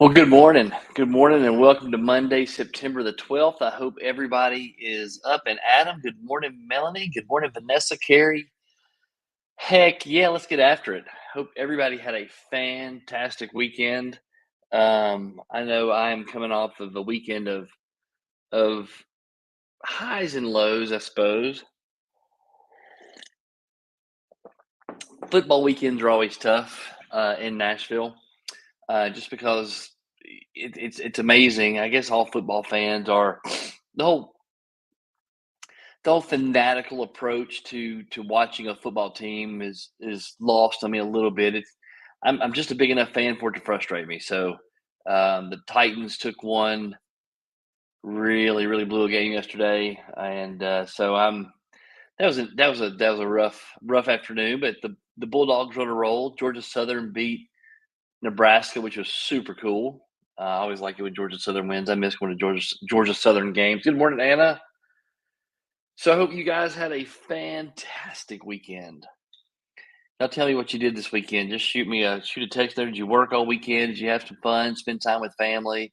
Well, good morning. Good morning, and welcome to Monday, September the 12th. I hope everybody is up and at 'em. Good morning, Melanie. Good morning, Vanessa, Carey. Heck yeah, let's get after it. Hope everybody had a fantastic weekend. I know I am coming off of a weekend of highs and lows, I suppose. Football weekends are always tough in Nashville, just because it's amazing. I guess all football fans are the whole the whole fanatical approach to watching a football team is lost on me a little bit. I'm just a big enough fan for it to frustrate me. So the Titans took one, really blew a game yesterday, and so I'm that was a rough afternoon. But the Bulldogs run a roll. Georgia Southern beat Nebraska, which was super cool. I always like it when Georgia Southern wins. I miss going to Georgia Southern games. Good morning, Anna. So I hope you guys had a fantastic weekend. Now tell me what you did this weekend. Just shoot a text there. Did you work all weekend? Did you have some fun? Spend time with family?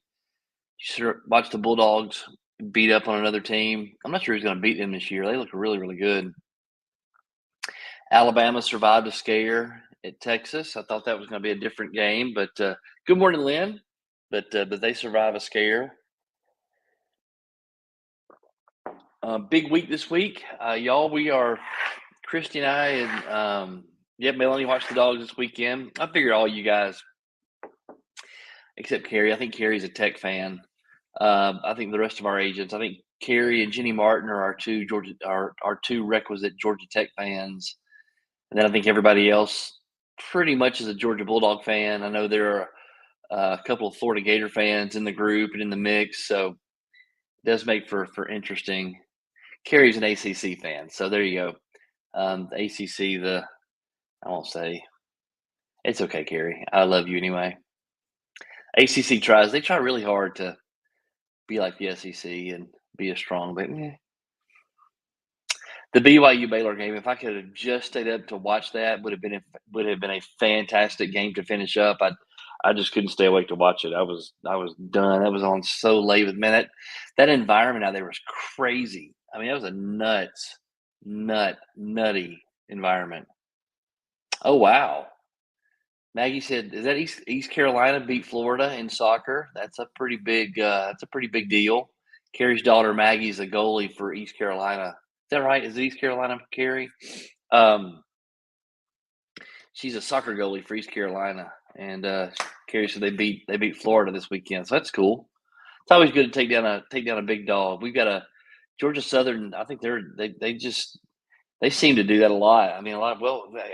Sure, watch the Bulldogs beat up on another team. I'm not sure who's going to beat them this year. They look really good. Alabama survived a scare at Texas. I thought that was going to be a different game, but good morning, Lynn. But they survive a scare. Big week this week, y'all. We are Christy and I, and yep, Melanie watched the dogs this weekend. I figured all you guys, except Carrie. I think Carrie's a Tech fan. I think the rest of our agents. I think Carrie and Jenny Martin are our two requisite Georgia Tech fans, and then I think everybody else pretty much is a Georgia Bulldog fan. I know there are a couple of Florida Gator fans in the group and in the mix, so it does make for interesting. Carrie's an ACC fan, so there you go. The ACC, I won't say it's okay, Carrie. I love you anyway. ACC they try really hard to be like the SEC and be as strong, but the BYU Baylor game, if I could have just stayed up to watch that, would have been a fantastic game to finish up. I just couldn't stay awake to watch it. I was done. That was on so late. With minute that environment out there was crazy. I mean, that was a nutty environment. Oh wow. Maggie said, "Is that East Carolina beat Florida in soccer? That's a pretty big deal." Carrie's daughter Maggie's a goalie for East Carolina. Is that right? Is it East Carolina, Carrie? Um, she's a soccer goalie for East Carolina, and Carrie said they beat Florida this weekend, so that's cool. It's always good to take down a big dog. We've got a Georgia Southern. I think they seem to do that a lot. I mean,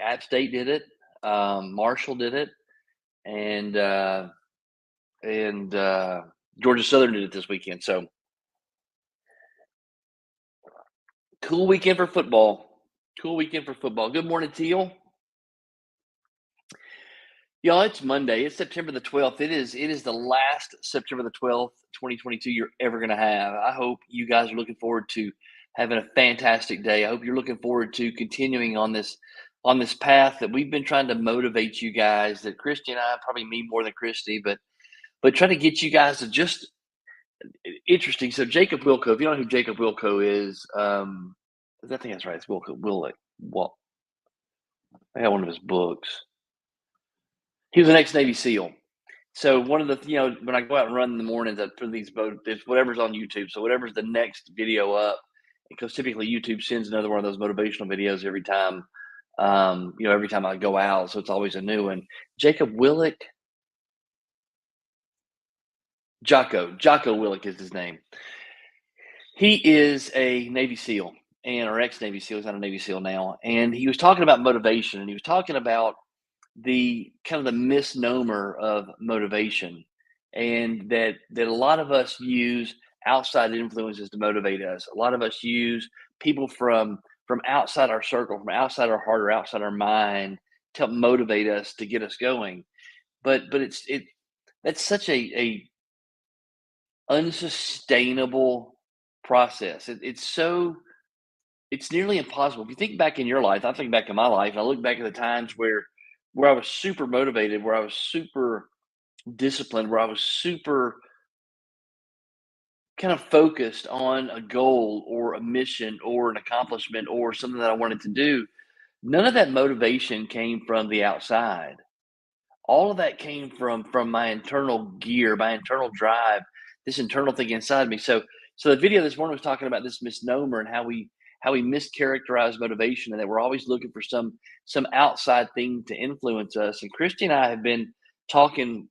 App State did it. Marshall did it, and and Georgia Southern did it this weekend. So cool weekend for football. Cool weekend for football. Good morning, Teal. Y'all, it's Monday. It's September the 12th. It is the last September the 12th, 2022 you're ever going to have. I hope you guys are looking forward to having a fantastic day. I hope you're looking forward to continuing on this path that we've been trying to motivate you guys. That Christy and I, probably me more than Christy, but try to get you guys to just interesting. So Jacob Wilco, if you don't know who Jacob Wilco is, I think that's right. It's Wilco. Well, I got one of his books. He was an ex-Navy SEAL. So one of the when I go out and run in the mornings, I put it's whatever's on YouTube. So whatever's the next video up, because typically YouTube sends another one of those motivational videos every time. Every time I go out, so it's always a new one. Jacob Willick, Jocko Willick is his name. He is a Navy SEAL or ex-Navy SEAL. He's not a Navy SEAL now, and he was talking about motivation, and he was talking about the kind of the misnomer of motivation, and that a lot of us use outside influences to motivate us. A lot of us use people from outside our circle, from outside our heart or outside our mind to help motivate us to get us going. But that's such a unsustainable process. It's nearly impossible. If you think back in your life, I think back in my life, and I look back at the times where I was super motivated, where I was super disciplined, where I was super kind of focused on a goal or a mission or an accomplishment or something that I wanted to do, none of that motivation came from the outside. All of that came from my internal gear, my internal drive, this internal thing inside me. So the video this morning was talking about this misnomer and how we mischaracterize motivation and that we're always looking for some outside thing to influence us. And Christy and I have been talking,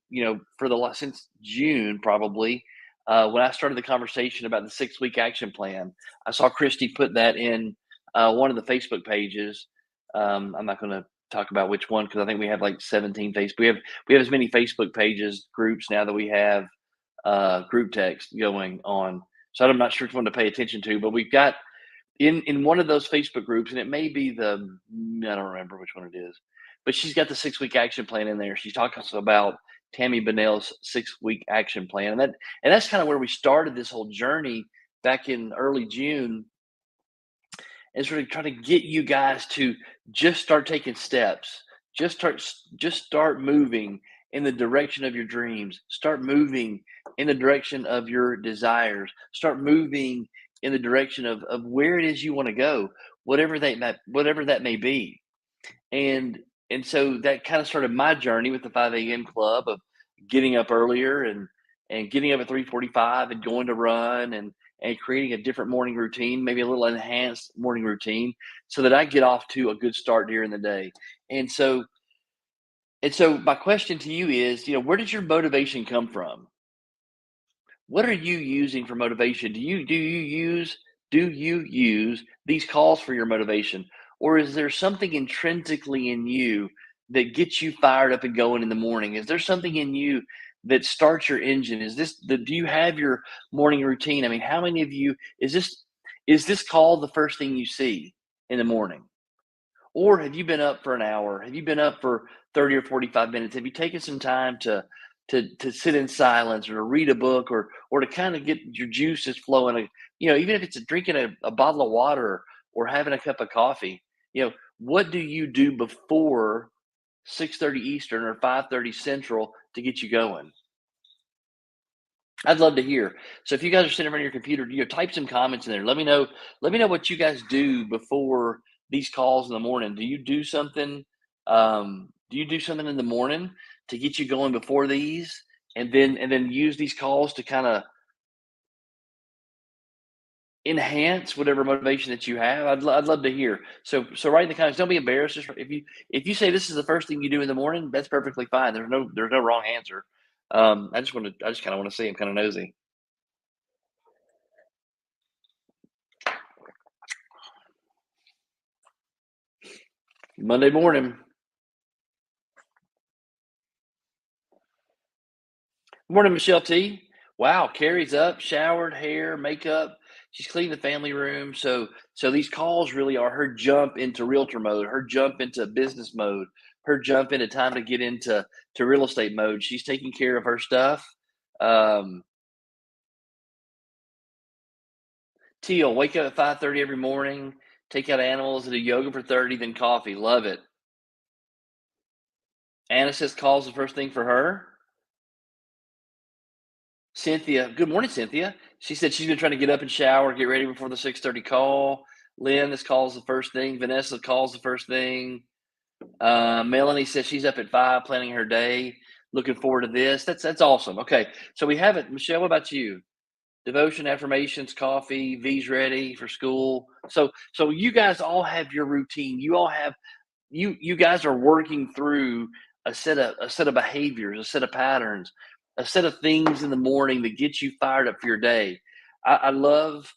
for the last since June probably. When I started the conversation about the 6 week action plan, I saw Christy put that in one of the Facebook pages. I'm not going to talk about which one because I think we have like 17 Facebook. We have as many Facebook pages, groups now that we have group text going on. So I'm not sure which one to pay attention to, but we've got in one of those Facebook groups, and it may be I don't remember which one it is, but she's got the 6 week action plan in there. She's talking about Tammy Bennell's 6 week action plan, and that's kind of where we started this whole journey back in early June, and sort of trying to get you guys to just start taking steps, just start moving in the direction of your dreams, start moving in the direction of your desires, start moving in the direction of where it is you want to go, whatever that may be. And and so that kind of started my journey with the 5 a.m. club of getting up earlier and getting up at 3:45 and going to run and creating a different morning routine, maybe a little enhanced morning routine, so that I get off to a good start during the day. And so my question to you is, where does your motivation come from? What are you using for motivation? Do you use these calls for your motivation, or is there something intrinsically in you that gets you fired up and going in the morning? Is there something in you that starts your engine? Do you have your morning routine? I mean, how many of you is this call the first thing you see in the morning? Or have you been up for an hour? Have you been up for 30 or 45 minutes? Have you taken some time to sit in silence or to read a book or to kind of get your juices flowing? Even if it's drinking a bottle of water or having a cup of coffee, what do you do before 6:30 Eastern or 5:30 Central to get you going? I'd love to hear. So if you guys are sitting around your computer, type some comments in there. Let me know. Let me know what you guys do before these calls in the morning. Do you do something? Do you do something in the morning to get you going before these, and then use these calls to kind of enhance whatever motivation that you have? I'd love to hear. So write in the comments. Don't be embarrassed. Just if you say this is the first thing you do in the morning, that's perfectly fine. There's no wrong answer. I just kind of want to see. I'm kind of nosy. Monday morning. Morning, Michelle T. Wow, Carrie's up, showered, hair, makeup. She's cleaned the family room. So these calls really are her jump into realtor mode, her jump into business mode, her jump into time to get into real estate mode. She's taking care of her stuff. Um, Teal, wake up at 5:30 every morning, take out animals, and do yoga for 30, then coffee. Love it. Anna says calls the first thing for her. Cynthia, good morning, Cynthia. She said she's been trying to get up and shower, get ready before the 6:30 call. Lynn, this calls the first thing. Vanessa calls the first thing. Melanie says she's up at 5, planning her day. Looking forward to this. That's awesome. Okay, so we have it. Michelle, what about you? Devotion, affirmations, coffee. V's ready for school. So you guys all have your routine. You all have you guys are working through a set of behaviors, a set of patterns, a set of things in the morning that get you fired up for your day. I love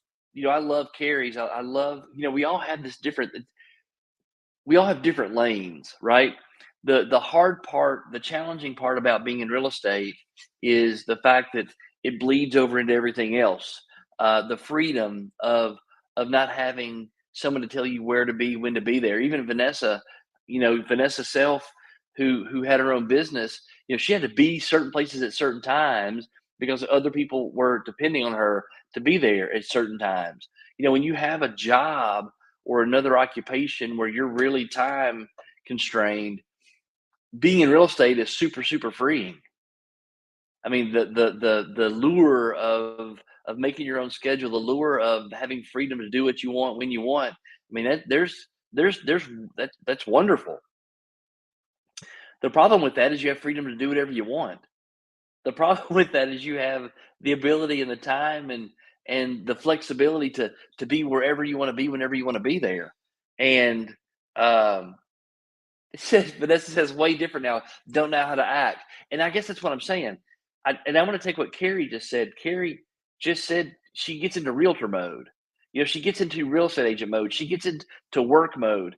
Carrie's. I love, we all have different lanes, right? The hard part, the challenging part about being in real estate is the fact that it bleeds over into everything else. The freedom of not having someone to tell you where to be, when to be there. Even Vanessa, Vanessa Self, who had her own business, she had to be certain places at certain times because other people were depending on her to be there at certain times. When you have a job or another occupation where you're really time constrained, being in real estate is super, super freeing. I mean, the lure of making your own schedule, the lure of having freedom to do what you want when you want. I mean, there's that's wonderful. The problem with that is you have freedom to do whatever you want. The problem with that is you have the ability and the time and the flexibility to be wherever you want to be whenever you want to be there. And um, it says Vanessa says way different now. Don't know how to act, and I guess that's what I'm saying. I want to take what Carrie just said. Carrie just said she gets into realtor mode. You know, she gets into real estate agent mode. She gets into work mode.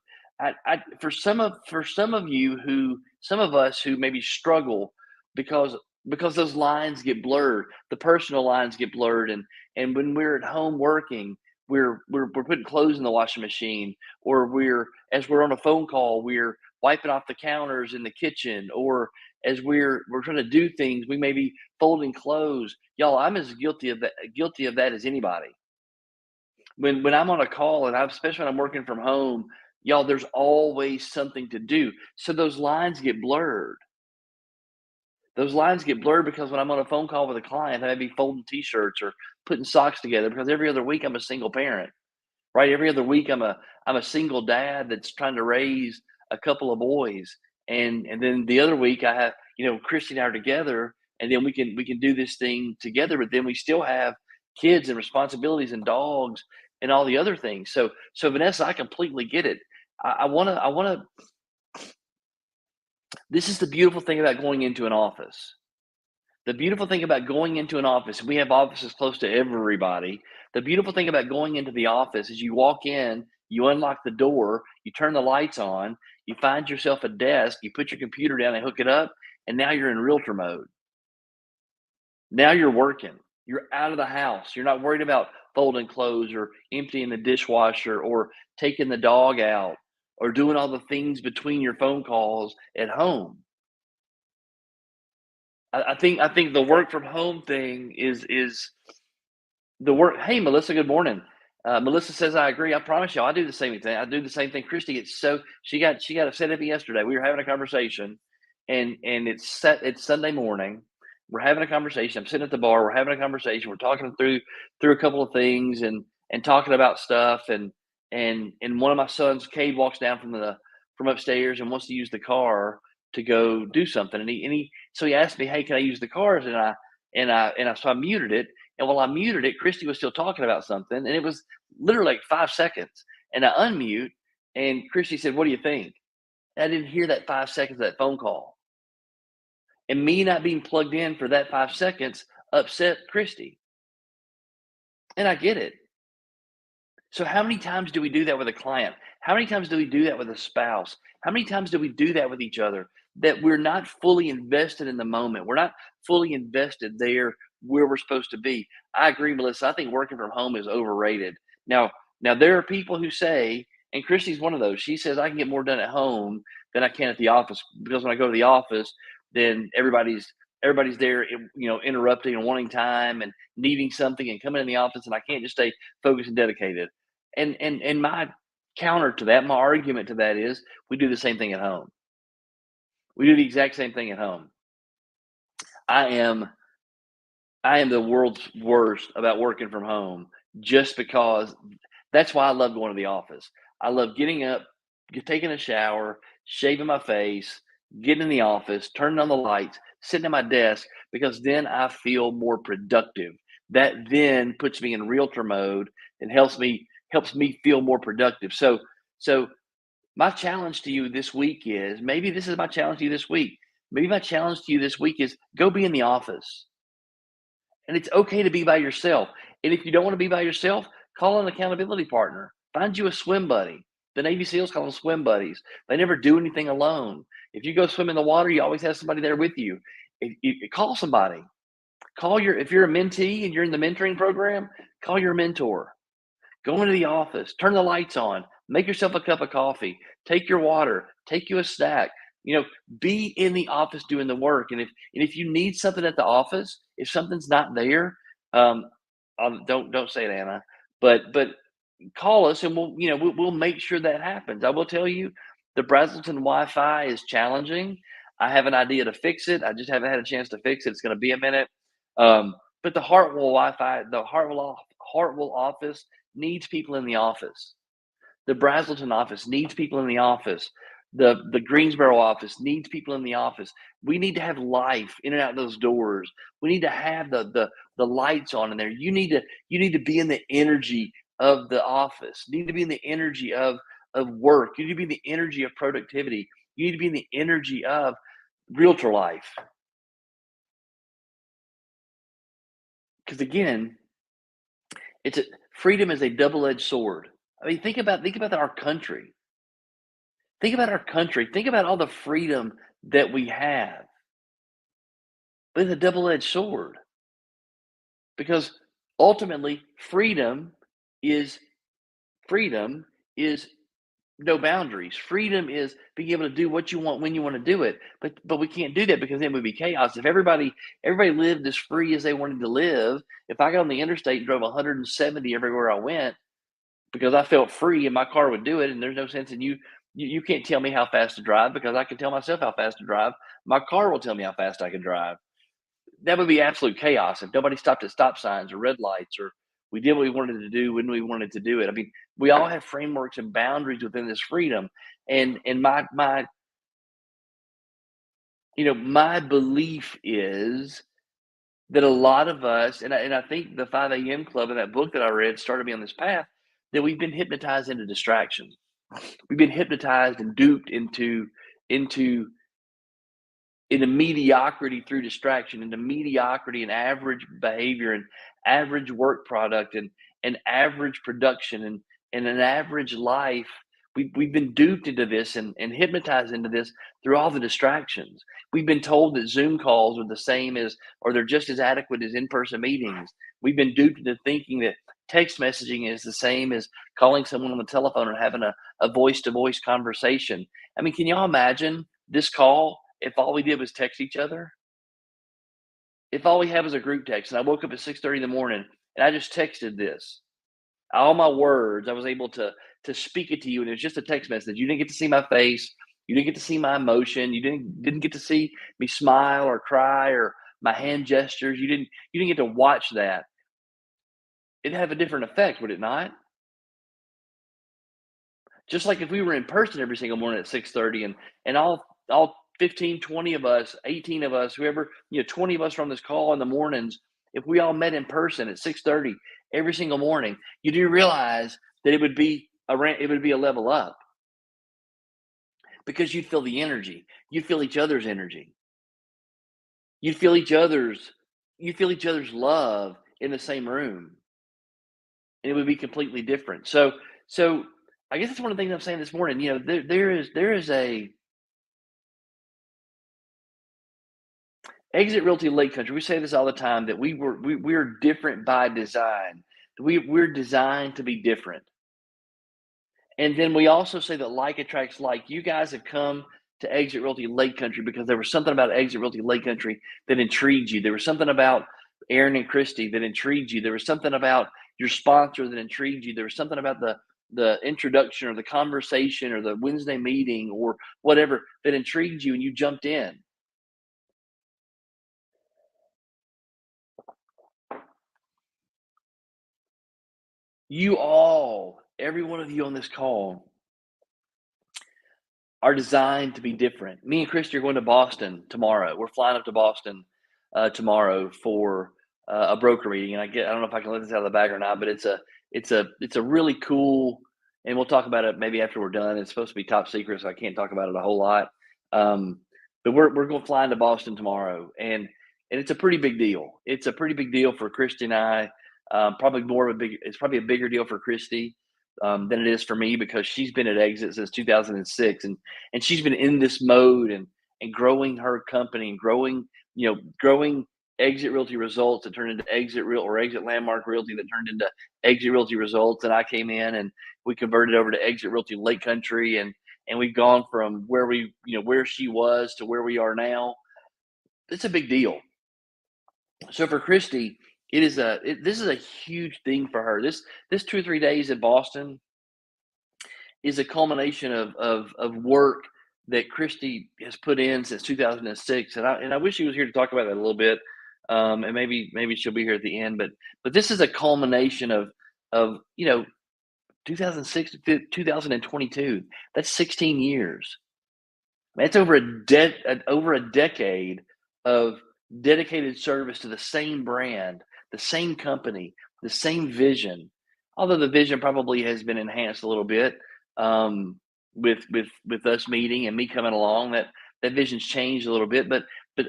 For some of you who some of us who maybe struggle because those lines get blurred, the personal lines get blurred, and when we're at home working, we're putting clothes in the washing machine, or we're as we're on a phone call, we're wiping off the counters in the kitchen, or as we're trying to do things, we may be folding clothes. Y'all, I'm as guilty of that as anybody. When I'm on a call and I'm especially when I'm working from home, y'all, there's always something to do. So those lines get blurred. Those lines get blurred because when I'm on a phone call with a client, I may be folding t-shirts or putting socks together because every other week I'm a single parent. Right? Every other week, I'm a single dad that's trying to raise a couple of boys, and then the other week I have Christy and I are together, and then we can do this thing together. But then we still have kids and responsibilities and dogs and all the other things. So Vanessa, I completely get it. I wanna. This is the beautiful thing about going into an office. The beautiful thing about going into an office, we have offices close to everybody. The beautiful thing about going into the office is you walk in, you unlock the door, you turn the lights on, you find yourself a desk, you put your computer down and hook it up, and now you're in realtor mode. Now you're working. You're out of the house. You're not worried about folding clothes or emptying the dishwasher or taking the dog out or doing all the things between your phone calls at home. I think the work from home thing is the work. Hey, Melissa, good morning. Melissa says I agree. I promise you, I do the same thing. I do the same thing. Christy gets so she got upset at me yesterday. We were having a conversation, and it's Sunday morning. We're having a conversation. I'm sitting at the bar. We're having a conversation. We're talking through a couple of things and talking about stuff. And one of my sons, Cade, walks down from upstairs and wants to use the car to go do something. And he so he asked me, "Hey, can I use the cars?" And I so I muted it, and while I muted it, Christy was still talking about something, and it was literally like 5 seconds. And I unmute, and Christy said, "What do you think?" And I didn't hear that 5 seconds of that phone call. And me not being plugged in for that 5 seconds upset Christy. And I get it. So, how many times do we do that with a client? How many times do we do that with a spouse? How many times do we do that with each other? That we're not fully invested in the moment. We're not fully invested there where we're supposed to be. I agree, Melissa. I think working from home is overrated. Now there are people who say, and Christy's one of those. She says I can get more done at home than I can at the office because when I go to the office, then everybody's there, interrupting and wanting time and needing something and coming in the office, and I can't just stay focused and dedicated. And my counter to that, my argument to that is we do the same thing at home. We do the exact same thing at home. I am I am the world's worst about working from home just because that's why I love going to the office. I love getting up, taking a shower, shaving my face, getting in the office, turning on the lights, sitting at my desk because then I feel more productive. That then puts me in realtor mode and helps me feel more productive. So my challenge to you this week is maybe this is my challenge to you this week. Maybe my challenge to you this week is go be in the office. And it's okay to be by yourself. And if you don't want to be by yourself, call an accountability partner. Find you a swim buddy. The Navy SEALs call them swim buddies. They never do anything alone. If you go swim in the water, you always have somebody there with you. Call somebody. If you're a mentee and you're in the mentoring program, call your mentor. Go into the office, turn the lights on, make yourself a cup of coffee, take your water, take you a snack. You know, be in the office doing the work. And if you need something at the office, if something's not there, um, don't say it, Anna. But call us and we'll make sure that happens. I will tell you, the Brazelton Wi-Fi is challenging. I have an idea to fix it. I just haven't had a chance to fix it. It's going to be a minute. But the Hartwell Wi-Fi, the Hartwell office needs people in the office. The Brazelton office needs people in the office. The Greensboro office needs people in the office. We need to have life in and out those doors. We need to have the lights on in there. You need to be in the energy of the office. You need to be in the energy of work. You need to be in the energy of productivity. You need to be in the energy of realtor life. Because again, it's a freedom is a double-edged sword. I mean, think about our country. Think about our country. Think about all the freedom that we have. But it's a double-edged sword because ultimately is freedom is no boundaries. Freedom is being able to do what you want when you want to do it. But we can't do that because then it would be chaos. If everybody lived as free as they wanted to live, if I got on the interstate and drove 170 everywhere I went because I felt free and my car would do it, and there's no sense in you can't tell me how fast to drive because I can tell myself how fast to drive. My car will tell me how fast I can drive. That would be absolute chaos if nobody stopped at stop signs or red lights or we did what we wanted to do when we wanted to do it. I mean, we all have frameworks and boundaries within this freedom. And my belief is that a lot of us, and I think the 5 a.m. club and that book that I read started me on this path, that we've been hypnotized into distraction. We've been hypnotized and duped into into mediocrity through distraction, into mediocrity and average behavior and average work product and average production and an average life. We've been duped into this and hypnotized into this through all the distractions. We've been told that Zoom calls are the same as, or they're just as adequate as in person meetings. We've been duped into thinking that text messaging is the same as calling someone on the telephone and having a voice to voice conversation. I mean, can y'all imagine this call if all we did was text each other? If all we had was a group text and I woke up at 6:30 in the morning and I just texted this, all my words, I was able to speak it to you and it was just a text message. You didn't get to see my face. You didn't get to see my emotion. You didn't get to see me smile or cry or my hand gestures. You didn't get to watch that. It'd have a different effect, would it not? Just like if we were in person every single morning at 6:30 and all 15, 20 of us, 18 of us, whoever, 20 of us from this call in the mornings, if we all met in person at 6:30 every single morning, you do realize that it would be a level up because you'd feel the energy. You'd feel each other's energy. You'd feel each other's you'd feel each other's love in the same room. And it would be completely different. So I guess that's one of the things I'm saying this morning. There is a Exit Realty Lake Country. We say this all the time that we're different by design. We're designed to be different. And then we also say that like attracts like. You guys have come to Exit Realty Lake Country because there was something about Exit Realty Lake Country that intrigued you. There was something about Aaron and Christy that intrigued you. There was something about your sponsor that intrigued you. There was something about the introduction or the conversation or the Wednesday meeting or whatever that intrigued you and you jumped in. Every one of you on this call are designed to be different. Me and Christy are going to Boston tomorrow. We're flying up to Boston tomorrow for a broker meeting, and I don't know if I can let this out of the bag or not, but it's a really cool, and we'll talk about it maybe after we're done. It's supposed to be top secret, so I can't talk about it a whole lot. But we're going to fly into Boston tomorrow, and it's a pretty big deal. It's a pretty big deal for Christy and I. It's probably a bigger deal for Christy than it is for me because she's been at Exit since 2006, and she's been in this mode and growing her company and growing Exit Realty Results that turned into Exit Landmark Realty that turned into Exit Realty Results. And I came in and we converted over to Exit Realty Lake Country, and we've gone from where she was to where we are now. It's a big deal. So for Christy, this is a huge thing for her. This 2 or 3 days in Boston is a culmination of work that Christy has put in since 2006, and I wish she was here to talk about that a little bit, and maybe she'll be here at the end. But this is a culmination of 2006 to 2022. That's 16 years. That's over a decade of dedicated service to the same brand, the same company, the same vision. Although the vision probably has been enhanced a little bit um, with us meeting and me coming along, that vision's changed a little bit. But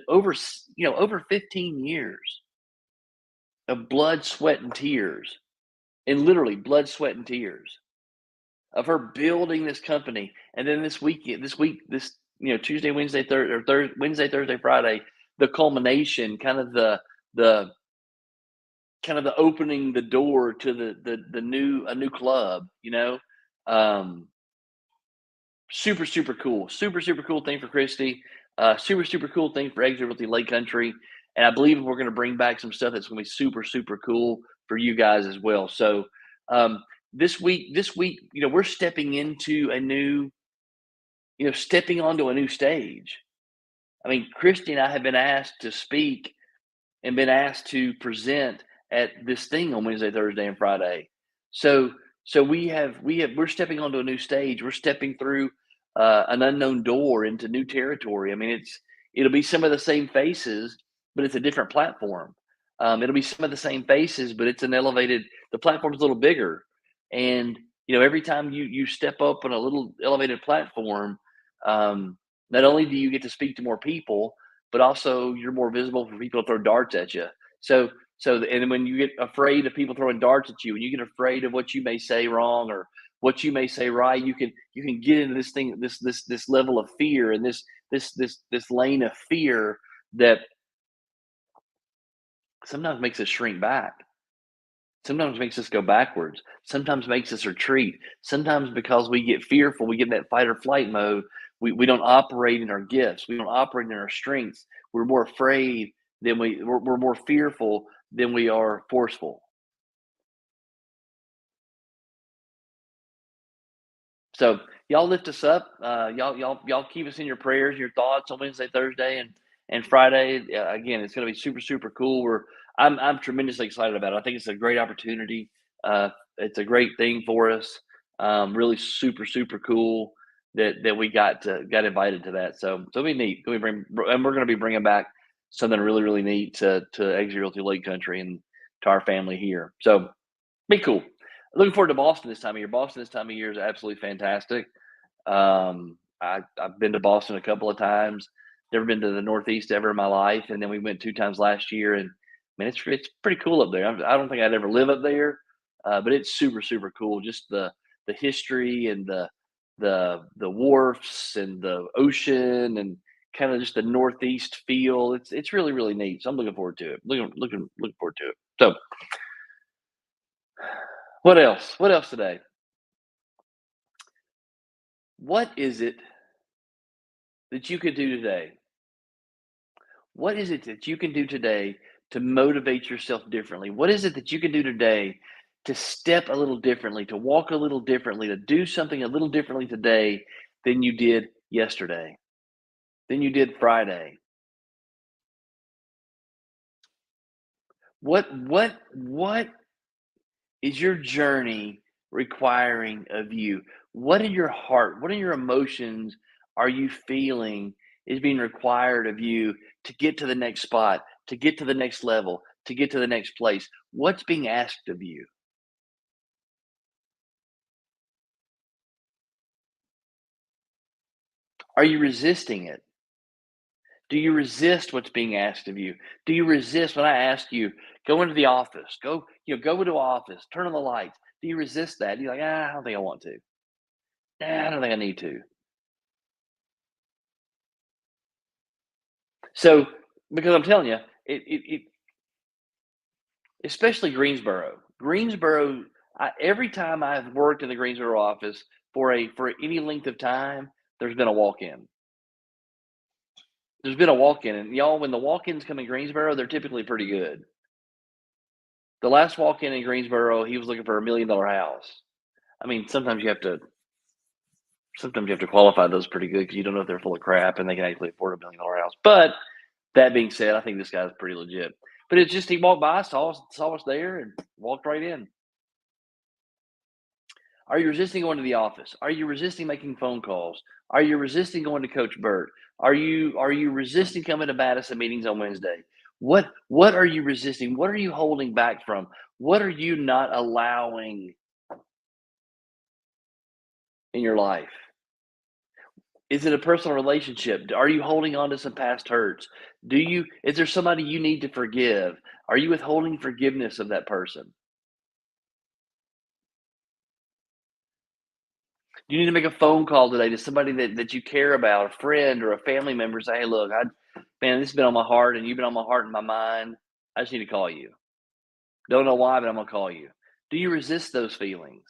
over 15 years of blood, sweat, and tears, and literally blood, sweat, and tears of her building this company. And then this Tuesday, Wednesday, Wednesday, Thursday, Friday, the culmination, the kind of the opening the door to the new a new club, um, super super cool, super cool thing for Christy, super cool thing for Exit Realty Lake Country, and I believe we're going to bring back some stuff that's going to be super cool for you guys as well. So um, this week, we're stepping into a new, stepping onto a new stage. I mean, Christy and I have been asked to speak and been asked to present at this thing on Wednesday, Thursday, and Friday. So we're stepping onto a new stage. We're stepping through an unknown door into new territory. I mean, it'll be some of the same faces, but it's a different platform. It'll be some of the same faces, but it's an elevated. The platform's a little bigger, and every time you step up on a little elevated platform, um, not only do you get to speak to more people, but also you're more visible for people to throw darts at you. So, and when you get afraid of people throwing darts at you, and you get afraid of what you may say wrong or what you may say right, you can get into this thing, this level of fear, and this lane of fear that sometimes makes us shrink back. Sometimes makes us go backwards. Sometimes makes us retreat. Sometimes because we get fearful, we get in that fight or flight mode. We don't operate in our gifts. We don't operate in our strengths. We're more afraid than we're more fearful than we are forceful. So y'all lift us up. Y'all keep us in your prayers, your thoughts on Wednesday, Thursday, and Friday. Again, it's going to be super cool. I'm tremendously excited about it. I think it's a great opportunity. It's a great thing for us. Really super cool that we got invited to that. So it'll be neat. And we're going to be bringing back something really neat to Exit Realty Lake Country and to our family here. So be cool. Looking forward to Boston this time of year. Boston this time of year is absolutely fantastic. I've been to Boston a couple of times. Never been to the Northeast ever in my life, and then we went 2 times last year. And man, it's pretty cool up there. I don't think I'd ever live up there, but it's super cool. Just the history and the wharfs and the ocean and kind of just the Northeast feel. It's really neat. So I'm looking forward to it. Looking forward to it. So what else? What else today? What is it that you could do today? What is it that you can do today to motivate yourself differently? What is it that you can do today to step a little differently, to walk a little differently, to do something a little differently today than you did yesterday, than you did Friday? What is your journey requiring of you? What in your heart, what in your emotions are you feeling is being required of you to get to the next spot, to get to the next level, to get to the next place? What's being asked of you? Are you resisting it? Do you resist what's being asked of you? Do you resist when I ask you, go into the office, go into office, turn on the lights? Do you resist that? You're like, I don't think I want to. I don't think I need to. So, because I'm telling you, it especially Greensboro. Greensboro, every time I've worked in the Greensboro office for any length of time, there's been a walk-in. There's been a walk-in, and y'all, when the walk-ins come in Greensboro, they're typically pretty good. The last walk-in in Greensboro, he was looking for $1 million house. I mean, sometimes you have to Sometimes you have to qualify those pretty good because you don't know if they're full of crap and they can actually afford $1 million house. But that being said, I think this guy's pretty legit. But it's just he walked by, saw us there, and walked right in. Are you resisting going to the office? Are you resisting making phone calls? Are you resisting going to Coach Burt? Are you resisting coming to Madison meetings on Wednesday? What are you resisting? What are you holding back from? What are you not allowing in your life? Is it a personal relationship? Are you holding on to some past hurts? Is there somebody you need to forgive? Are you withholding forgiveness of that person? Do you need to make a phone call today to somebody that you care about, a friend or a family member? Say, hey, look, man, this has been on my heart and you've been on my heart and my mind. I just need to call you. Don't know why, but I'm going to call you. Do you resist those feelings?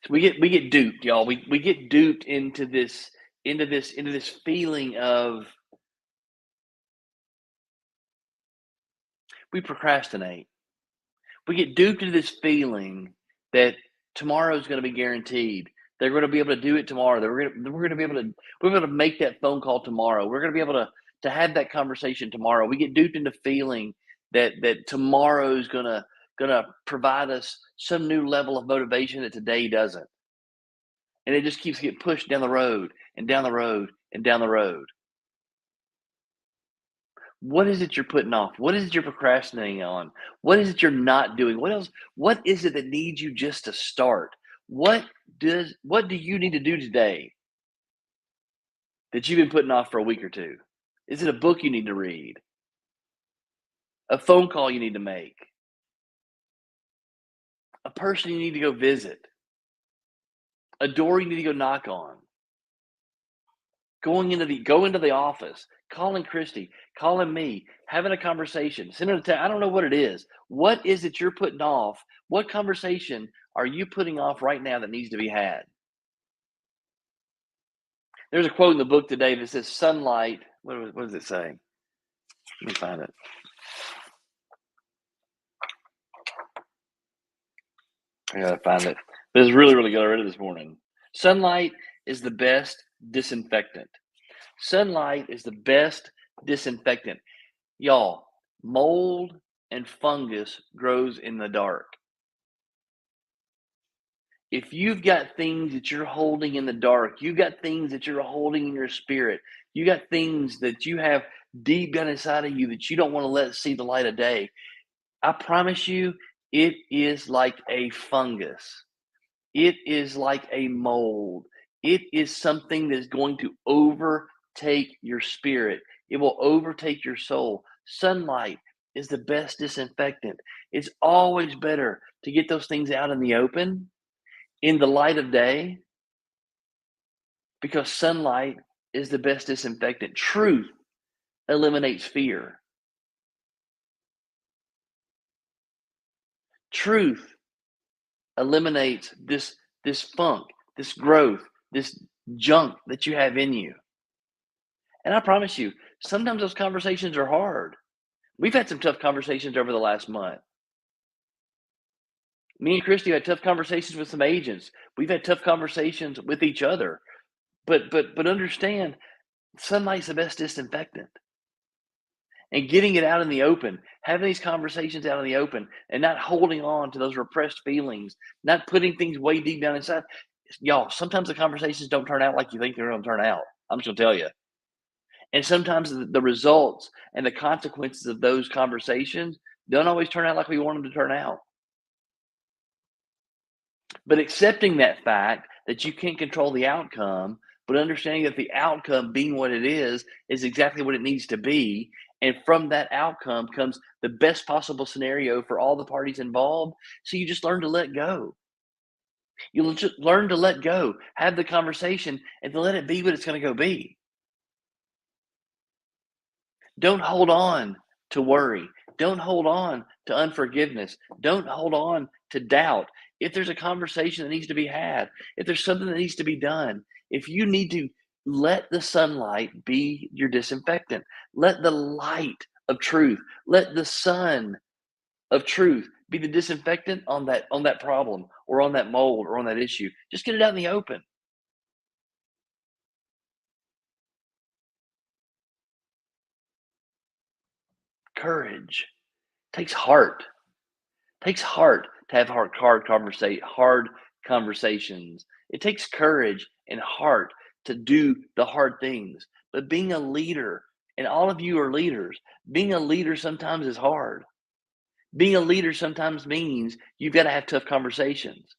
So we get duped, y'all. We get duped into this feeling of we procrastinate. We get duped into this feeling that tomorrow is going to be guaranteed. They're going to be able to do it tomorrow. We're going to be able to make that phone call tomorrow. We're going to be able to have that conversation tomorrow. We get duped into feeling that tomorrow is gonna provide us some new level of motivation that today doesn't, and it just keeps getting pushed down the road and down the road and down the road. What is it you're putting off? What is it you're procrastinating on? What is it you're not doing? What else? What is it that needs you just to start? What do you need to do today that you've been putting off for a week or two? Is it a book you need to read? A phone call you need to make? A person you need to go visit? A door you need to go knock on? Go into the office, calling Christy, calling me, having a conversation, sending a text. I don't know what it is. What is it you're putting off? What conversation are you putting off right now that needs to be had? There's a quote in the book today that says sunlight. What does it say? Let me find it. I gotta find it. But it's really, really good. I read it this morning. Sunlight is the best disinfectant. Sunlight is the best disinfectant. Y'all, mold and fungus grows in the dark. If you've got things that you're holding in the dark, you got things that you're holding in your spirit, you got things that you have deep down inside of you that you don't want to let see the light of day, I promise you, it is like a fungus. It is like a mold. It is something that's going to overtake your spirit. It will overtake your soul. Sunlight is the best disinfectant. It's always better to get those things out in the open, in the light of day, because sunlight is the best disinfectant. Truth eliminates fear. Truth eliminates this funk, this growth, this junk that you have in you. And I promise you, sometimes those conversations are hard. We've had some tough conversations over the last month. Me and Christy had tough conversations with some agents. We've had tough conversations with each other. But understand, sunlight's the best disinfectant. And getting it out in the open, having these conversations out in the open, and not holding on to those repressed feelings, not putting things way deep down inside. Y'all, sometimes the conversations don't turn out like you think they're going to turn out. I'm just going to tell you. And sometimes the results and the consequences of those conversations don't always turn out like we want them to turn out. But accepting that fact that you can't control the outcome, but understanding that the outcome being what it is exactly what it needs to be. And from that outcome comes the best possible scenario for all the parties involved. So you just learn to let go. You'll just learn to let go, have the conversation, and to let it be what it's going to go be. Don't hold on to worry. Don't hold on to unforgiveness. Don't hold on to doubt. If there's a conversation that needs to be had, if there's something that needs to be done, if you need to let the sunlight be your disinfectant, let the light of truth, let the sun of truth. Be the disinfectant on that problem or on that mold or on that issue. Just get it out in the open. Courage takes heart. Takes heart to have hard conversations. It takes courage and heart to do the hard things. But being a leader, and all of you are leaders, being a leader sometimes is hard. Being a leader sometimes means you've got to have tough conversations.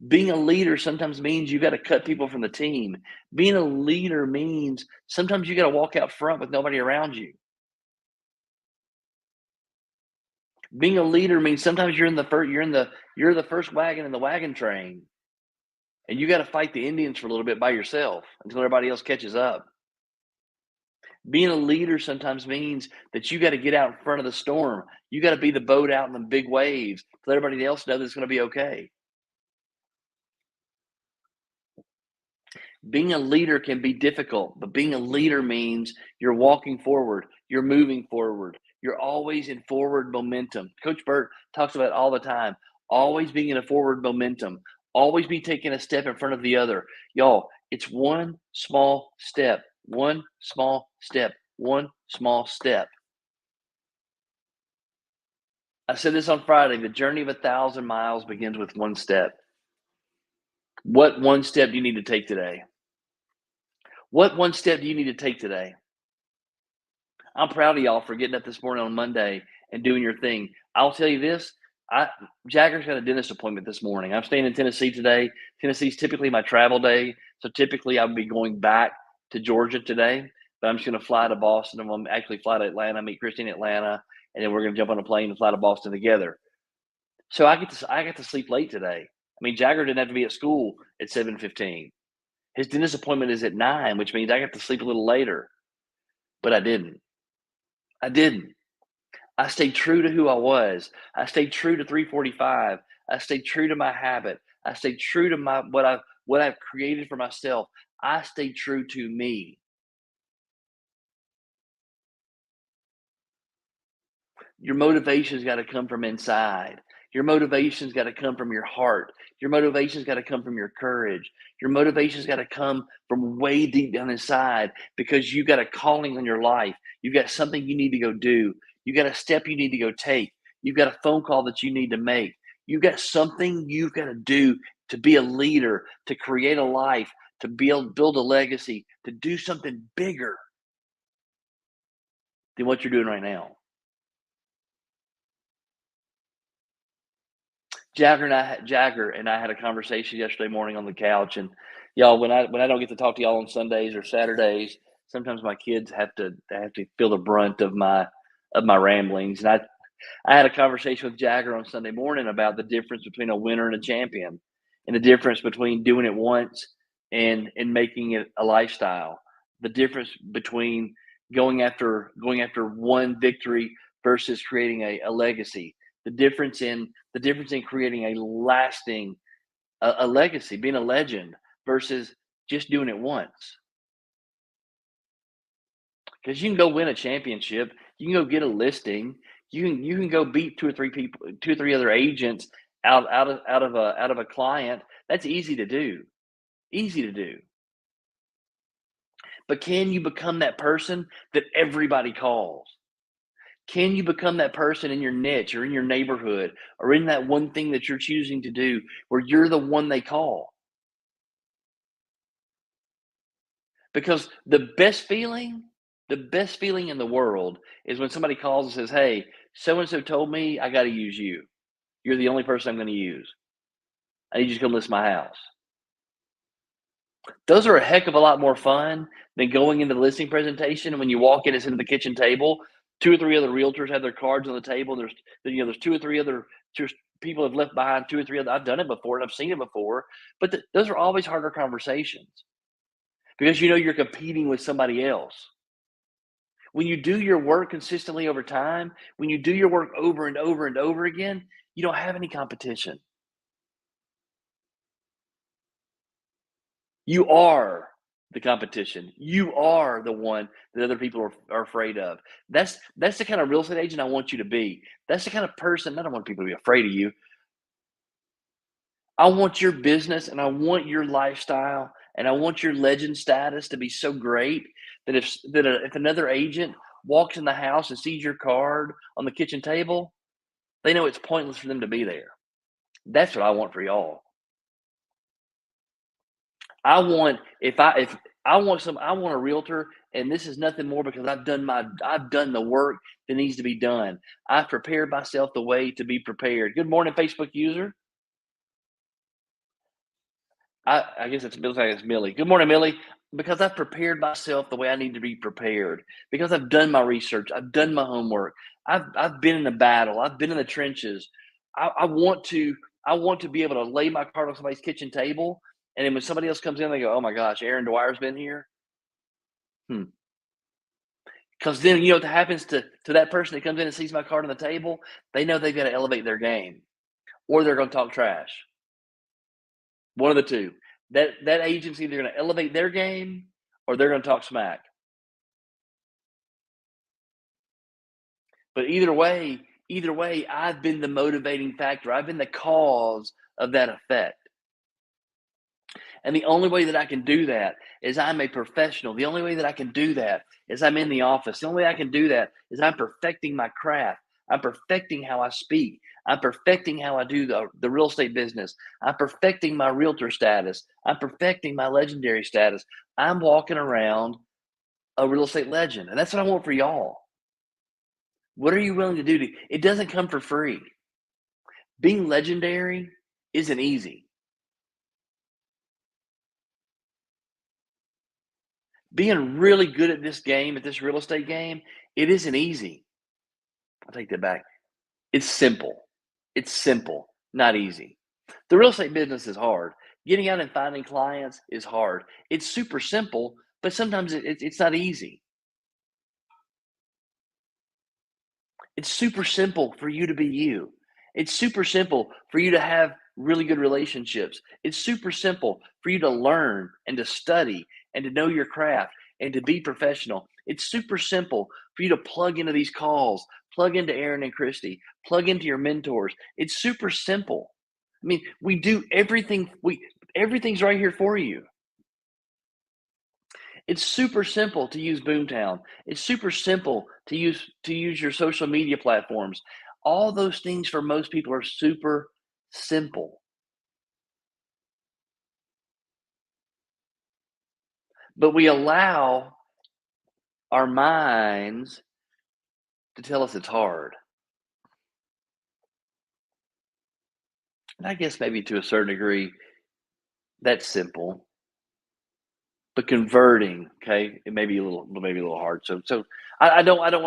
Being a leader sometimes means you got to cut people from the team. Being a leader means sometimes you got to walk out front with nobody around you. Being a leader means sometimes you're the first wagon in the wagon train, and you got to fight the Indians for a little bit by yourself until everybody else catches up. Being a leader sometimes means that you got to get out in front of the storm. You got to be the boat out in the big waves to let everybody else know that it's going to be okay. Being a leader can be difficult, but being a leader means you're walking forward, you're moving forward, you're always in forward momentum. Coach Burt talks about it all the time, always being in a forward momentum, always be taking a step in front of the other. Y'all, it's one small step, one small step, one small step. I said this on Friday, the journey of 1,000 miles begins with one step. What one step do you need to take today? What one step do you need to take today? I'm proud of y'all for getting up this morning on Monday and doing your thing. I'll tell you this, I Jagger's got a dentist appointment this morning. I'm staying in Tennessee today. Tennessee's typically my travel day, so typically I would be going back to Georgia today, but I'm just going to fly to Boston. I'm going to actually fly to Atlanta, meet Christy in Atlanta, and then we're going to jump on a plane and fly to Boston together. So I get to sleep late today. I mean, Jagger didn't have to be at school at 7:15. His dentist appointment is at 9, which means I got to sleep a little later, but I didn't. I didn't. I stayed true to who I was. I stayed true to 345. I stayed true to my habit. I stayed true to my what I've created for myself. I stayed true to me. Your motivation's got to come from inside. Your motivation's got to come from your heart. Your motivation's got to come from your courage. Your motivation's got to come from way deep down inside because you got a calling on your life. You've got something you need to go do. You got a step you need to go take. You've got a phone call that you need to make. You've got something you've got to do to be a leader, to create a life, to build a legacy, to do something bigger than what you're doing right now. Jagger and I had a conversation yesterday morning on the couch, and y'all, when I don't get to talk to y'all on Sundays or Saturdays, sometimes my kids have to feel the brunt of my ramblings. And I had a conversation with Jagger on Sunday morning about the difference between a winner and a champion, and the difference between doing it once and making it a lifestyle. The difference between going after one victory versus creating a legacy. The difference in creating a lasting a legacy, being a legend versus just doing it once. Because you can go win a championship, you can go get a listing, you can go beat 2 or 3 other agents out of a client. That's easy to do. Easy to do. But can you become that person that everybody calls? Can you become that person in your niche or in your neighborhood or in that one thing that you're choosing to do where you're the one they call? Because the best feeling in the world is when somebody calls and says, "Hey, so and so told me I got to use you. You're the only person I'm going to use. I need you to come list my house." Those are a heck of a lot more fun than going into the listing presentation. And when you walk in, it's into the kitchen table. 2 or 3 other realtors have their cards on the table. There's 2 or 3 other just people have left behind 2 or 3 other. I've done it before and I've seen it before, but those are always harder conversations because you know you're competing with somebody else. When you do your work consistently over time, when you do your work over and over and over again, you don't have any competition. You are the competition. You are the one that other people are afraid of. That's the kind of real estate agent I want you to be. That's the kind of person I don't want people to be afraid of you. I want your business and I want your lifestyle and I want your legend status to be so great that if another agent walks in the house and sees your card on the kitchen table, they know it's pointless for them to be there. That's what I want for y'all. I want if I want a realtor, and this is nothing more because I've done the work that needs to be done. I've prepared myself the way to be prepared. Good morning, Facebook user. I guess it looks like it's Millie. Good morning, Millie. Because I've prepared myself the way I need to be prepared. Because I've done my research. I've done my homework. I've been in the battle. I've been in the trenches. I want to be able to lay my card on somebody's kitchen table, and then when somebody else comes in, they go, "Oh my gosh, Aaron Dwyer's been here." Hmm. Because then you know what happens to that person that comes in and sees my card on the table. They know they've got to elevate their game, or they're going to talk trash. One of the two. That agent's either going to elevate their game or they're going to talk smack. But either way, I've been the motivating factor. I've been the cause of that effect. And the only way that I can do that is I'm a professional. The only way that I can do that is I'm in the office. The only way I can do that is I'm perfecting my craft. I'm perfecting how I speak. I'm perfecting how I do the real estate business. I'm perfecting my realtor status. I'm perfecting my legendary status. I'm walking around a real estate legend. And that's what I want for y'all. What are you willing to do? It doesn't come for free. Being legendary isn't easy. Being really good at this game, at this real estate game, it isn't easy. I'll take that back. It's simple. It's simple, not easy. The real estate business is hard. Getting out and finding clients is hard. It's super simple, but sometimes it's not easy. It's super simple for you to be you. It's super simple for you to have really good relationships. It's super simple for you to learn and to study and to know your craft and to be professional. It's super simple for you to plug into these calls, plug into Aaron and Christy, plug into your mentors. It's super simple. I mean, we do everything everything's right here for you. It's super simple to use Boomtown. It's super simple to use your social media platforms. All those things for most people are super simple. But we allow our minds to tell us it's hard. And I guess maybe to a certain degree, that's simple. But converting, okay, it may be maybe a little hard. So I don't want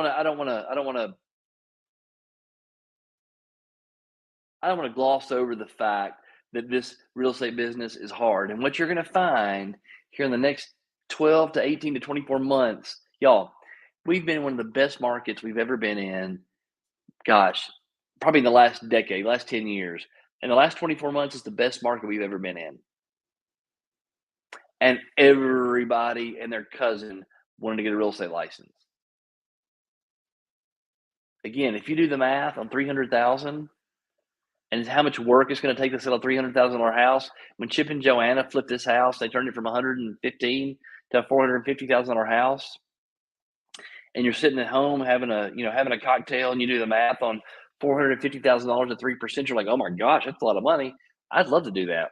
to gloss over the fact that this real estate business is hard. And what you're going to find here in the next 12 to 18 to 24 months, y'all, we've been in one of the best markets we've ever been in. Gosh, probably in the last decade, last 10 years. And the last 24 months is the best market we've ever been in. And everybody and their cousin wanted to get a real estate license. Again, if you do the math on 300,000, and how much work it's going to take to sell a $300,000 house. When Chip and Joanna flipped this house, they turned it from 115 to a $450,000 house. And you're sitting at home having a cocktail, and you do the math on $450,000 at 3%. You're like, oh my gosh, that's a lot of money. I'd love to do that.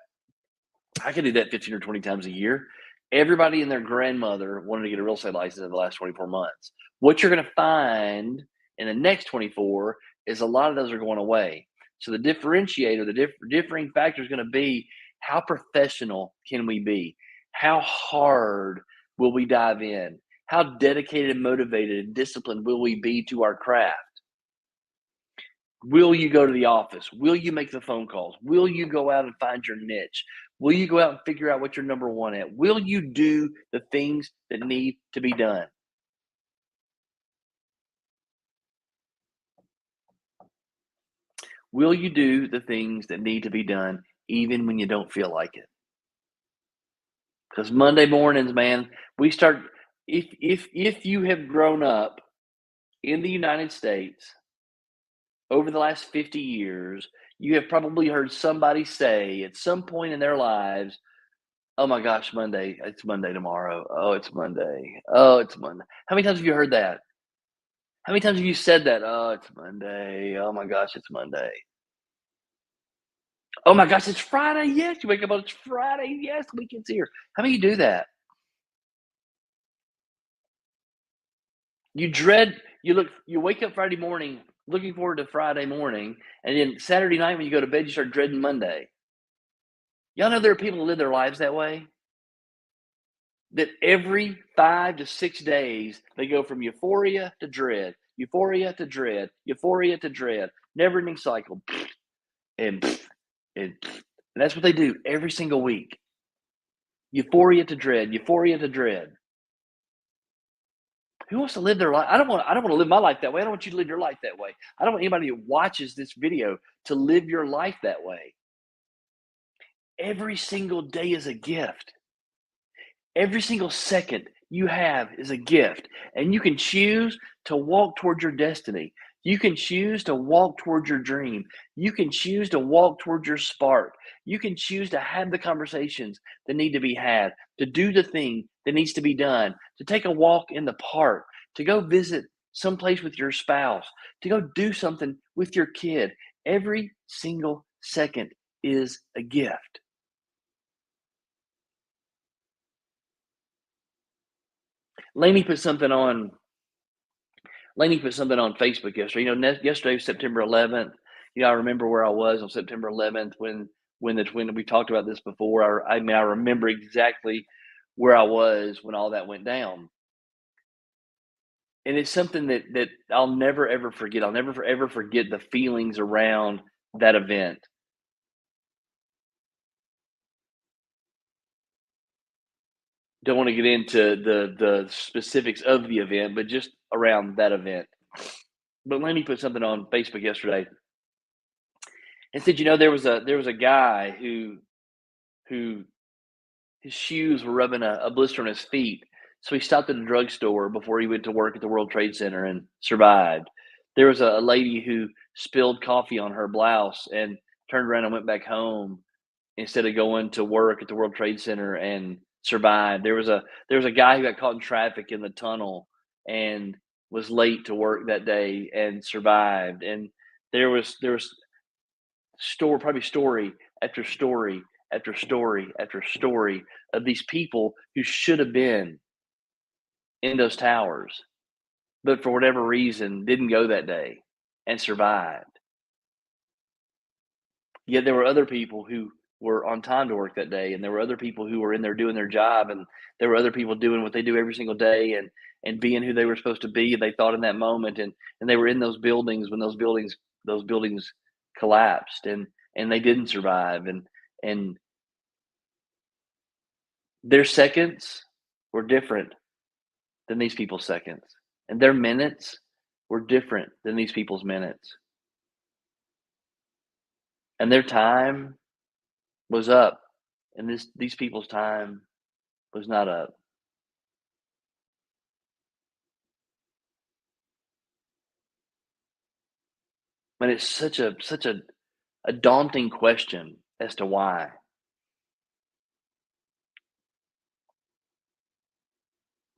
I could do that 15 or 20 times a year. Everybody and their grandmother wanted to get a real estate license in the last 24 months. What you're going to find in the next 24 is a lot of those are going away. So the differentiator, the differing factor is going to be how professional can we be? How hard will we dive in? How dedicated and motivated and disciplined will we be to our craft? Will you go to the office? Will you make the phone calls? Will you go out and find your niche? Will you go out and figure out what you're number one at? Will you do the things that need to be done? Will you do the things that need to be done even when you don't feel like it? Because Monday mornings, man, we start. If you have grown up in the United States over the last 50 years, you have probably heard somebody say at some point in their lives, "Oh my gosh, Monday! It's Monday tomorrow. Oh, it's Monday. Oh, it's Monday." How many times have you heard that? How many times have you said that? "Oh, it's Monday. Oh my gosh, it's Monday. Oh my gosh, it's Friday. Yes." You wake up on it's Friday. Yes, the weekend's here. How many of you do that? You wake up Friday morning looking forward to Friday morning, and then Saturday night when you go to bed, you start dreading Monday. Y'all know there are people who live their lives that way? That every 5 to 6 days, they go from euphoria to dread, euphoria to dread, never-ending cycle, and and that's what they do every single week. Euphoria to dread, euphoria to dread. Who wants to live their life? I don't wanna live my life that way. I don't want you to live your life that way. I don't want anybody who watches this video to live your life that way. Every single day is a gift. Every single second you have is a gift, and you can choose to walk towards your destiny. You can choose to walk towards your dream. You can choose to walk towards your spark. You can choose to have the conversations that need to be had, to do the thing that needs to be done, to take a walk in the park, to go visit someplace with your spouse, to go do something with your kid. Every single second is a gift. Lainey put something on Lainey put something on Facebook yesterday. Yesterday was September 11th. I remember where I was on September 11th when we talked about this before. I mean, I remember exactly where I was when all that went down, and it's something that I'll never ever forget. I'll never ever forget the feelings around that event. Don't want to get into the specifics of the event, but just around that event. But Lainey put something on Facebook yesterday and said, there was a guy who his shoes were rubbing a blister on his feet. So he stopped at a drugstore before he went to work at the World Trade Center and survived. There was a lady who spilled coffee on her blouse and turned around and went back home instead of going to work at the World Trade Center and survived. There was a guy who got caught in traffic in the tunnel and was late to work that day and survived. And there was probably story after story after story after story of these people who should have been in those towers, but for whatever reason didn't go that day and survived. Yet there were other people who were on time to work that day, and there were other people who were in there doing their job, and there were other people doing what they do every single day and being who they were supposed to be. They thought in that moment, and they were in those buildings when those buildings collapsed, and they didn't survive, and their seconds were different than these people's seconds, and their minutes were different than these people's minutes, and their time was up, and these people's time was not up. And it's such a daunting question as to why.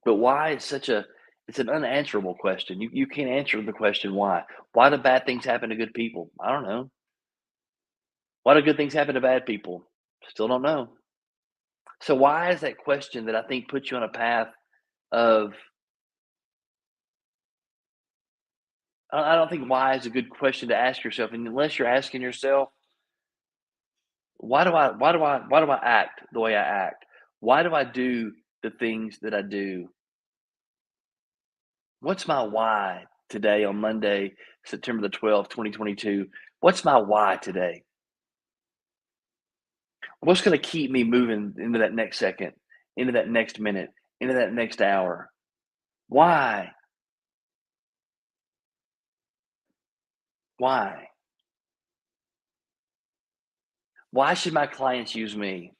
But why is such a it's an unanswerable question. You can't answer the question why. Why do bad things happen to good people? I don't know. Why do good things happen to bad people? Still don't know. So why is that question that I think puts you on a path of I don't think why is a good question to ask yourself, and unless you're asking yourself, why do I act the way I act? Why do I do the things that I do? What's my why today on Monday, September the 12th, 2022? What's my why today? What's going to keep me moving into that next second, into that next minute, into that next hour? Why? Why? Why should my clients use me?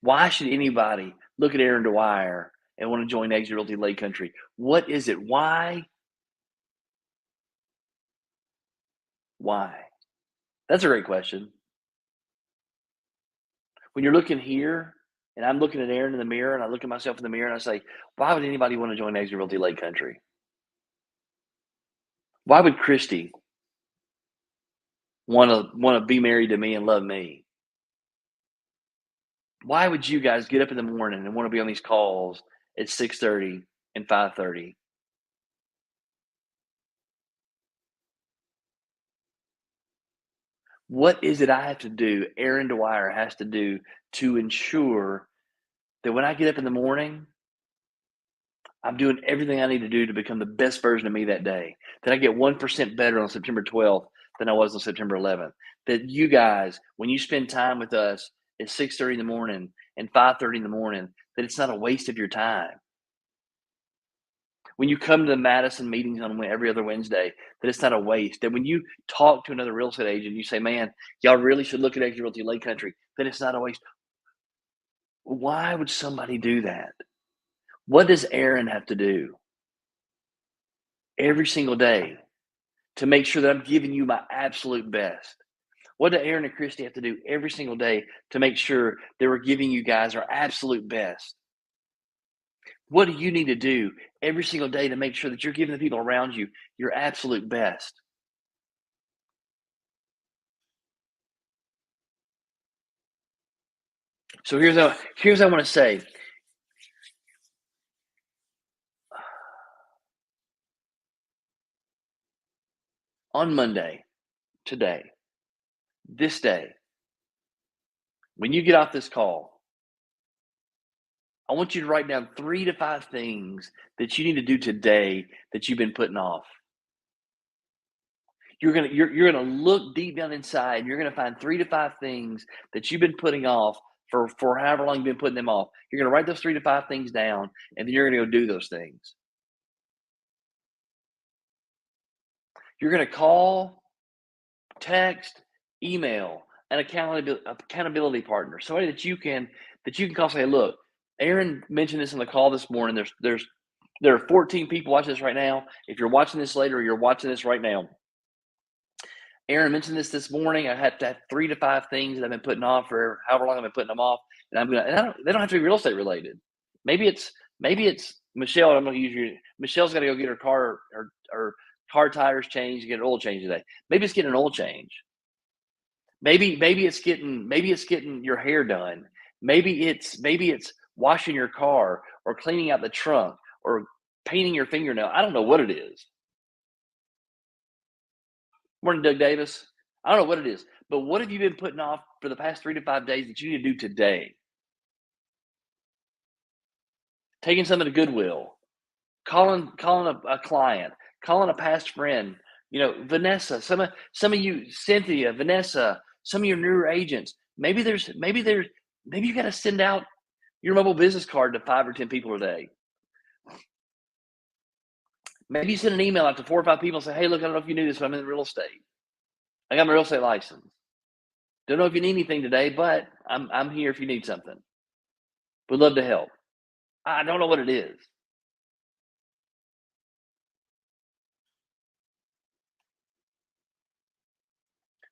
Why should anybody look at Aaron Dwyer and want to join Exit Realty Lake Country? What is it? Why? Why? That's a great question. When you're looking here, and I'm looking at Aaron in the mirror, and I look at myself in the mirror, and I say, why would anybody want to join Exit Realty Lake Country? Why would Christy want to be married to me and love me? Why would you guys get up in the morning and want to be on these calls at 6:30 and 5:30? What is it I have to do, Aaron Dwyer has to do to ensure that when I get up in the morning, I'm doing everything I need to do to become the best version of me that day? That I get 1% better on September 12th than I was on September 11th? That you guys, when you spend time with us at 6:30 in the morning and 5:30 in the morning, that it's not a waste of your time. When you come to the Madison meetings on every other Wednesday, that it's not a waste. That when you talk to another real estate agent, you say, "Man, y'all really should look at Exit Realty Lake Country," that it's not a waste. Why would somebody do that? What does Aaron have to do every single day to make sure that I'm giving you my absolute best? What do Aaron and Christy have to do every single day to make sure that we're giving you guys our absolute best? What do you need to do every single day to make sure that you're giving the people around you your absolute best? So here's what I want to say. On Monday, today, this day, when you get off this call, I want you to write down 3 to 5 things that you need to do today that you've been putting off. You're gonna look deep down inside, and you're gonna find 3 to 5 things that you've been putting off for however long you've been putting them off. You're gonna write those 3 to 5 things down, and then you're gonna go do those things. You're gonna call, text, email an accountability partner, somebody that you can call. Say, look, Aaron mentioned this on the call this morning. There are 14 people watching this right now. If you're watching this later, or you're watching this right now. Aaron mentioned this morning. I had to have 3 to 5 things that I've been putting off for however long I've been putting them off, and I'm gonna. And I don't, they don't have to be real estate related. Maybe it's Michelle. I'm gonna use you. Michelle's got to go get her car tires changed, get an oil change today. Maybe it's getting an oil change. Maybe it's getting your hair done. Maybe it's washing your car or cleaning out the trunk or painting your fingernail. I don't know what it is. Morning, Doug Davis. I don't know what it is, but what have you been putting off for the past 3 to 5 days that you need to do today? Taking something to Goodwill, calling a client, calling a past friend. Vanessa, some of you, Cynthia, Vanessa, some of your newer agents. Maybe you got to send out your mobile business card to 5 or 10 people a day. Maybe you send an email out to 4 or 5 people and say, "Hey, look, I don't know if you knew this, but I'm in real estate. I got my real estate license. Don't know if you need anything today, but I'm here if you need something. Would love to help." I don't know what it is.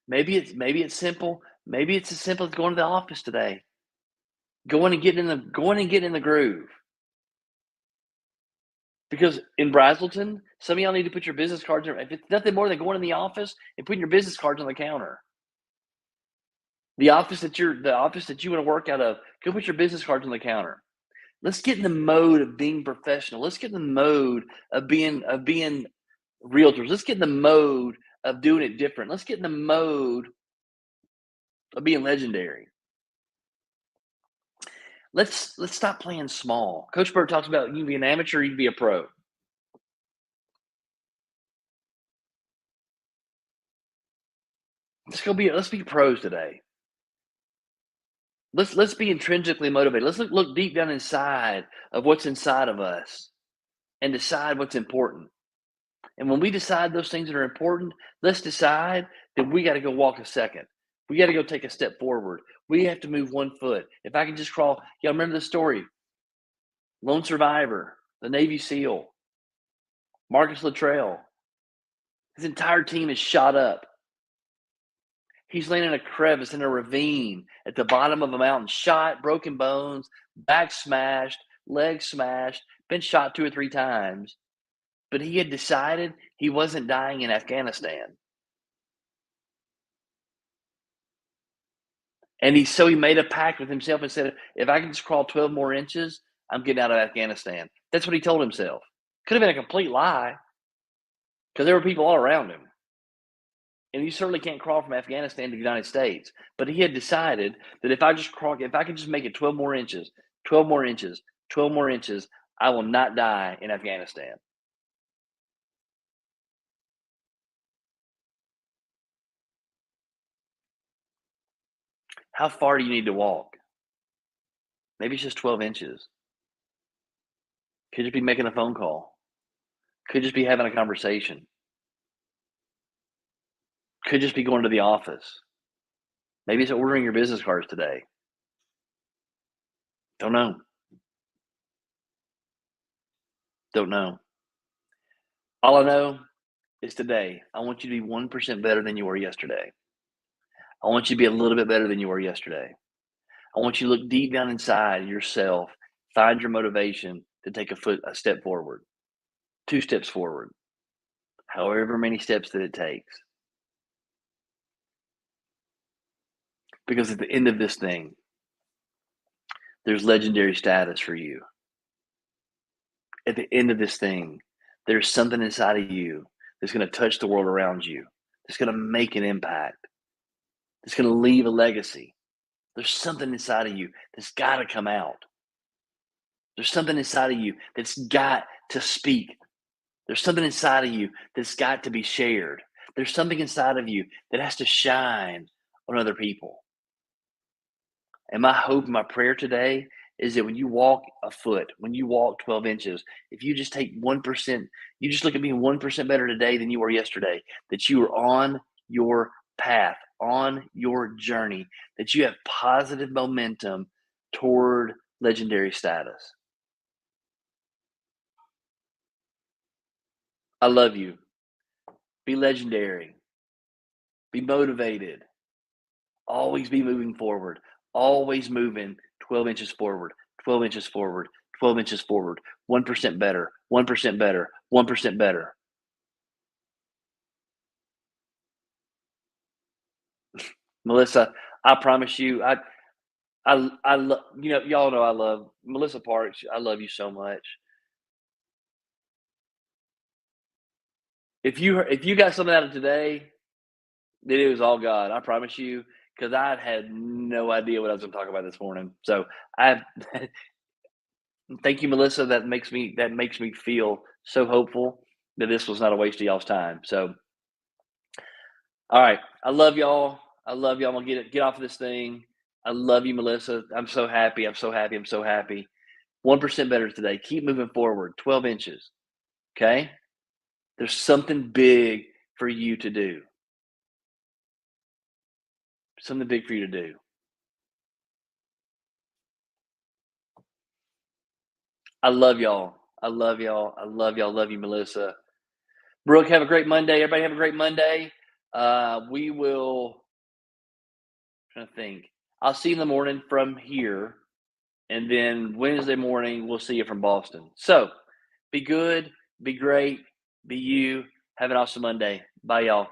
Maybe it's simple. Maybe it's as simple as going to the office today. Going and getting in the groove. Because in Brazelton, some of y'all need to put your business cards in. If it's nothing more than going in the office and putting your business cards on the counter. The office that you want to work out of, go put your business cards on the counter. Let's get in the mode of being professional. Let's get in the mode of being realtors. Let's get in the mode of doing it different. Let's get in the mode of being legendary. Let's stop playing small. Coach Bird talks about you can be an amateur, you can be a pro. Let's be pros today. Let's be intrinsically motivated. Let's look deep down inside of what's inside of us and decide what's important. And when we decide those things that are important, let's decide that we got to go walk a second. We got to go take a step forward. We have to move one foot. If I can just crawl, y'all remember the story? Lone survivor, the Navy SEAL, Marcus Luttrell. His entire team is shot up. He's laying in a crevice in a ravine at the bottom of a mountain, shot, broken bones, back smashed, legs smashed, been shot 2 or 3 times. But he had decided he wasn't dying in Afghanistan. And he made a pact with himself and said, if I can just crawl 12 more inches, I'm getting out of Afghanistan. That's what he told himself. Could have been a complete lie because there were people all around him. And you certainly can't crawl from Afghanistan to the United States. But he had decided that if I could just make it 12 more inches, 12 more inches, 12 more inches, I will not die in Afghanistan. How far do you need to walk? Maybe it's just 12 inches. Could just be making a phone call. Could just be having a conversation. Could just be going to the office. Maybe it's ordering your business cards today. Don't know. Don't know. All I know is today, I want you to be 1% better than you were yesterday. I want you to be a little bit better than you were yesterday. I want you to look deep down inside yourself, find your motivation to take a step forward, 2 steps forward, however many steps that it takes. Because at the end of this thing, there's legendary status for you. At the end of this thing, there's something inside of you that's going to touch the world around you, that's going to make an impact, that's going to leave a legacy. There's something inside of you that's got to come out. There's something inside of you that's got to speak. There's something inside of you that's got to be shared. There's something inside of you that has to shine on other people. And my hope and my prayer today is that when you walk a foot, when you walk 12 inches, if you just take 1%, you just look at being 1% better today than you were yesterday, that you are on your path, on your journey, that you have positive momentum toward legendary status. I love you. Be legendary. Be motivated. Always be moving forward. Always moving 12 inches forward, 12 inches forward, 12 inches forward. 1% better, 1% better, 1% better. Melissa, I promise you, y'all know I love Melissa Parks. I love you so much. If you got something out of today, then it was all God. I promise you, because I had no idea what I was going to talk about this morning. So I thank you, Melissa. That makes me feel so hopeful that this was not a waste of y'all's time. So, all right, I love y'all. I love y'all. I'm gonna get off of this thing. I love you, Melissa. I'm so happy. I'm so happy. I'm so happy. 1% better today. Keep moving forward. 12 inches. Okay. There's something big for you to do. Something big for you to do. I love y'all. I love y'all. I love y'all. Love you, Melissa. Brooke, have a great Monday. Everybody have a great Monday. We will trying to think. I'll see you in the morning from here. And then Wednesday morning, we'll see you from Boston. So be good, be great, be you. Have an awesome Monday. Bye, y'all.